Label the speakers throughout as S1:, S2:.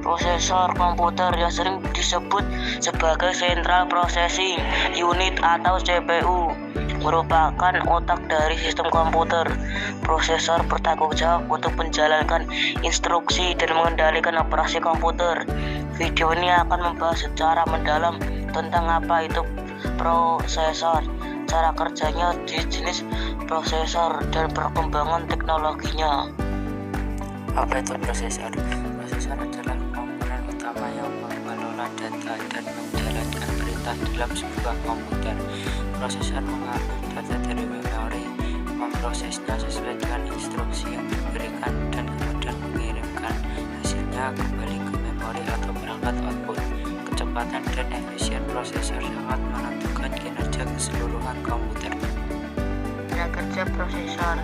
S1: Prosesor komputer yang sering disebut sebagai Central Processing Unit atau CPU merupakan otak dari sistem komputer. Prosesor bertanggung jawab untuk menjalankan instruksi dan mengendalikan operasi komputer. Video ini akan membahas secara mendalam tentang apa itu prosesor, cara kerjanya, jenis prosesor, dan perkembangan teknologinya.
S2: Apa itu prosesor? Prosesor adalah komponen utama yang mengelola data dan menjalankan perintah dalam sebuah komputer. Prosesor mengambil data dari memori, memprosesnya sesuai dengan instruksi yang diberikan, dan kemudian mengirimkan hasilnya kembali ke memori atau perangkat output. Kecepatan dan efisien prosesor sangat menentukan kinerja keseluruhan komputer.
S1: Cara kerja prosesor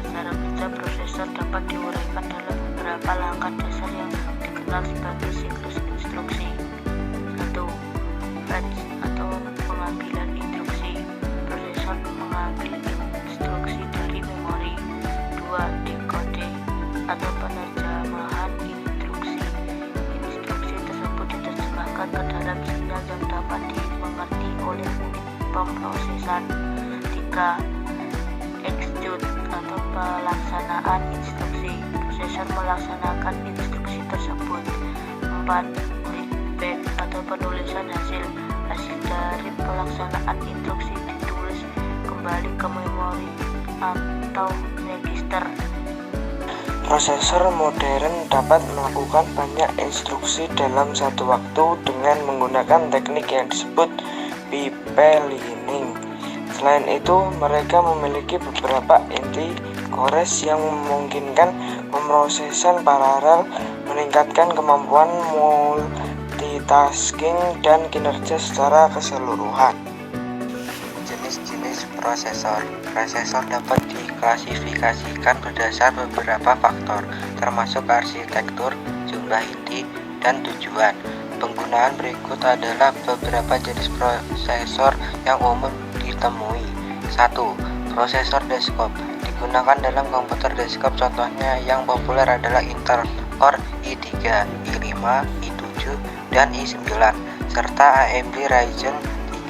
S1: dapat diuraikan dalam beberapa langkah dasar yang dikenal sebagai siklus instruksi. 1. Fetch atau pengambilan instruksi. Prosesor mengambil instruksi dari memori. 2. Dekode atau penerjemahan instruksi. Instruksi tersebut diterjemahkan ke dalam sinyal yang dapat dimengerti oleh unit pemrosesan. 3. Execute atau pelaksanaan instruksi. Prosesor melaksanakan instruksi tersebut. 4. Readback atau penulisan hasil dari pelaksanaan instruksi ditulis kembali ke memori atau register.
S3: Prosesor modern dapat melakukan banyak instruksi dalam satu waktu dengan menggunakan teknik yang disebut pipelining. Selain itu, mereka memiliki beberapa inti cores yang memungkinkan pemrosesan paralel, meningkatkan kemampuan multitasking dan kinerja secara keseluruhan. Jenis-jenis prosesor. Prosesor dapat diklasifikasikan berdasar beberapa faktor, termasuk arsitektur, jumlah inti, dan tujuan. Penggunaan berikut adalah beberapa jenis prosesor yang umum ditemui. 1. Prosesor desktop digunakan dalam komputer desktop. Contohnya yang populer adalah Intel Core i3, i5, i7, dan i9 serta AMD Ryzen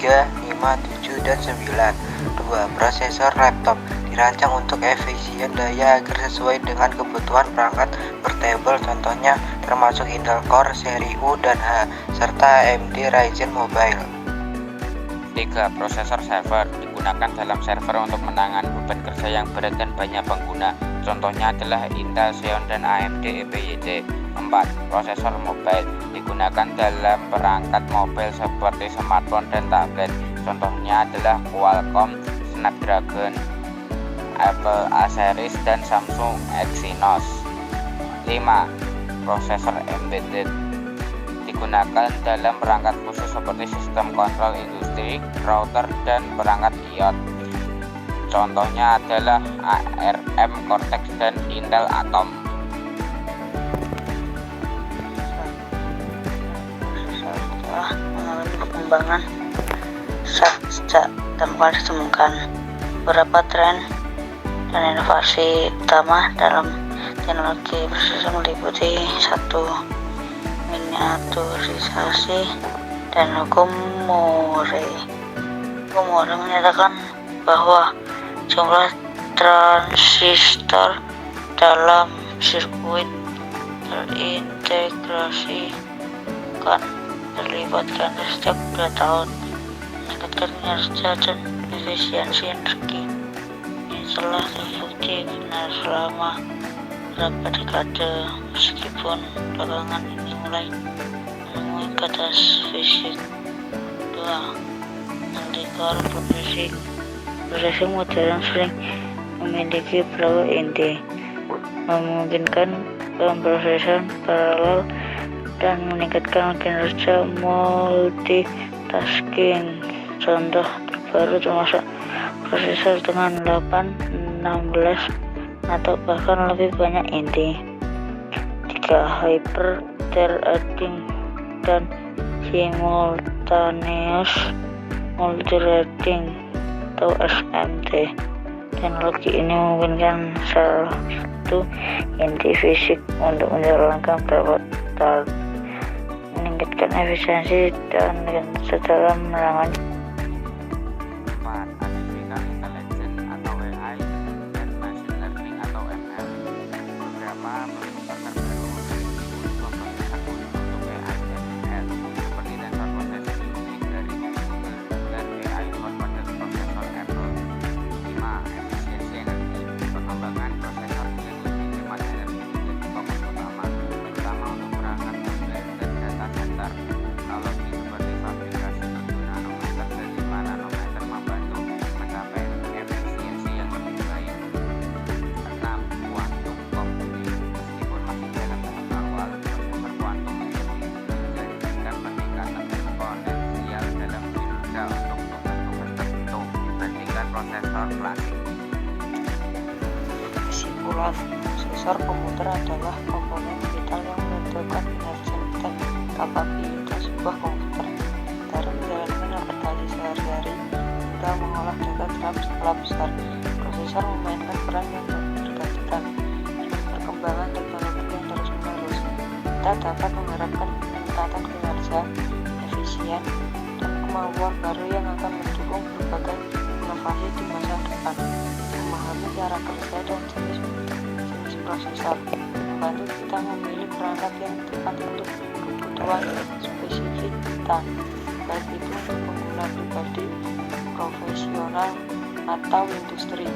S3: 3, 5, 7, dan 9. 2. Prosesor laptop dirancang untuk efisien daya agar sesuai dengan kebutuhan perangkat portable, contohnya termasuk Intel Core seri U dan H serta AMD Ryzen Mobile.
S4: 3. Prosesor server digunakan dalam server untuk menangani beban kerja yang berat dan banyak pengguna. Contohnya adalah Intel Xeon dan AMD EPYC. 4. Prosesor mobile digunakan dalam perangkat mobile seperti smartphone dan tablet. Contohnya adalah Qualcomm Snapdragon, Apple A series, dan Samsung Exynos. 5. Prosesor embedded digunakan dalam perangkat khusus seperti sistem kontrol industri, router, dan perangkat IoT. Contohnya adalah ARM Cortex dan Intel Atom.
S1: Prosesor telah mengalami perkembangan sejak pertama kali ditemukan. Beberapa tren dan inovasi utama dalam teknologi prosesor meliputi 1. Miniaturisasi dan hukum Moore. Hukum Moore menyatakan bahwa jumlah transistor dalam sirkuit terintegrasi akan terlibatkan setiap 2 tahun, meningkatkan kinerja dan efisiensi energi. Ini telah terbukti benar selama beberapa dekade, meskipun belakangan ini mulai menemui batas fisik. 2. Multi-core processing. Prosesor modern sering memiliki beberapa inti, memungkinkan pemrosesan paralel dan meningkatkan kinerja multitasking. Contoh terbaru termasuk prosesor dengan 8, 16, atau bahkan lebih banyak inti. 3. Hyper-threading dan simultaneous multithreading atau SMT. Teknologi ini memungkinkan satu inti fisik untuk menjalankan beberapa
S5: meningkatkan efisiensi dan dalam menangani
S4: 4. Artificial Intelligence atau AI dan Machine Learning atau ML. Beberapa prosesor terbaru memiliki prosesor khusus untuk AI dan ML, seperti Tensor Processing Unit dari Google dan AI Corpus Processor Apple. 5. Efisiensi energi. Pengembangan prosesor yang lebih hemat energi menjadi fokus utama, terutama untuk perangkat hardware dan data center. Teknologi seperti fabrikasi 7 nanometer dan 5 nanometer membantu mencapai efisiensi yang lebih baik. 6. Quantum computing. Meskipun masih dalam tahap awal, prosesor kuantum menjadikan peningkatan eksponensial dalam kinerja untuk tugas-tugas tertentu dibandingkan prosesor klasik.
S5: kesimpulan. Prosesor komputer adalah komponen vital yang menentukan energi dan kapabilitas sebuah komputer dari menjalankan aplikasi sehari-hari hingga mengolah data dalam skala besar. Prosesor memainkan peran yang bergantikan dalam perkembangan teknologi yang terus-menerus. Kita dapat mengharapkan peningkatan kinerja, efisien, dan kemampuan baru yang akan mendukung berbagai inovasi di masa depan. Memahami cara kerja dan jenis prosesor membantu kita memilih perangkat yang tepat untuk kebutuhan spesifik kita, baik itu untuk pengguna pribadi, profesional, atau industri.